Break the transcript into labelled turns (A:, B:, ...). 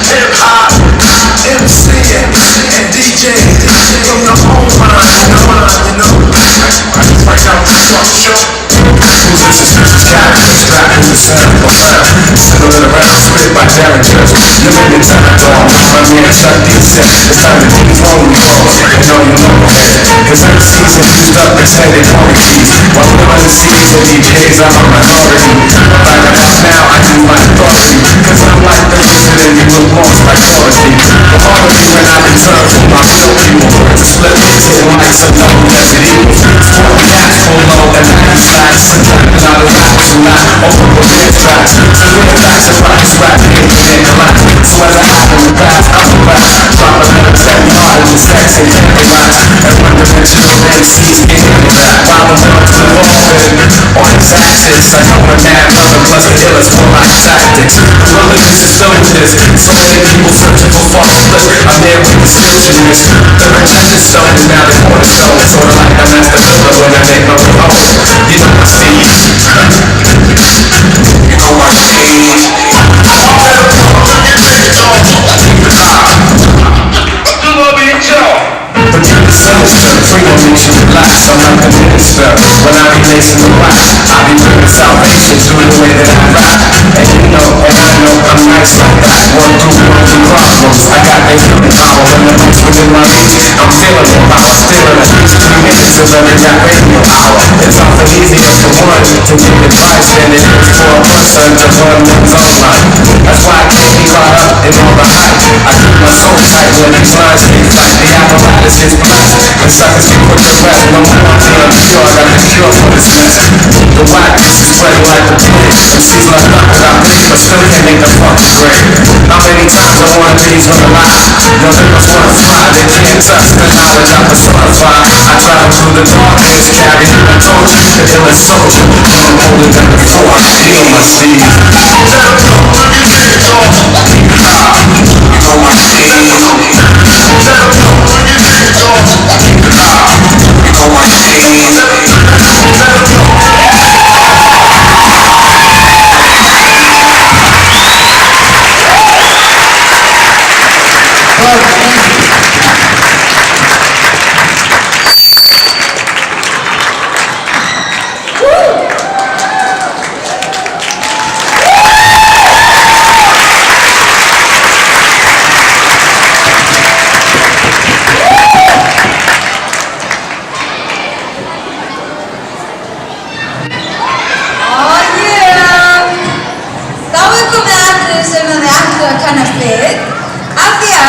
A: hip-hop, MCing, and DJing from the home line, you know. Right now, who's this? Is Captain strapped in the center. Sitting around, split by Darren Church. Limited time, dog. My man Chuck D said, it's time to keep rolling, bro. And know you know it. Cause every season used up extended warranties. While we're on the seas of DJs, I'm a minority. Right about now, I do my authority. Cause I'm like the reason and you look lost like quality. The harmony when I return to my real people. Words are split into like some double as it equals. Four cats full low and 90 slacks. Subtracting out of raps and not over the red tracks. So we're back to rock this rap game and collapse. So as I hop in the past, I'm a rap. Drop a lyrics heavy hard in the stacks and candy lines. And one-dimensional MCs can't handle that. While the lyrics revolving on his axis. I know my mad brother plus the illest for my tactics. Willingness is illness. So many people searching for false bliss. I'm there with the stitchiness. The agenda stone and now they want to show. Sorta like I'm at the pillar when I make my way home. You know my speed. You know my speed. But you're the sinister, freedom makes you relax. I'm like the minister, when I be lacing the rock I be bringing salvation through the way that I rap. And you know, and I know I'm nice like that. Work through problems, I got that human power. When the mic's within my reach, I'm feeling the power. Stealing at least 3 minutes of every rap radio hour. It's often easier for one to give advice than it is for a person to run one's own life. That's why I can't be caught up in all the hype. I keep my soul tight when these lines get tight. The apparatus gets blessed. When suckers get put to rest, when I'm pure, I got the cure for this mess. The whackness is spreading like the plague. MCs left out without me, but still can't make the function great. How many times I want these on the line? Your lyrics wanna fly, they can't touch the knowledge I personify. I travel through the darkness, carrying the torch. The illest soldier, I'm older than before. I feel my sleeve.
B: Þá er komið atriði sem þið ættu að kannast við. Af því að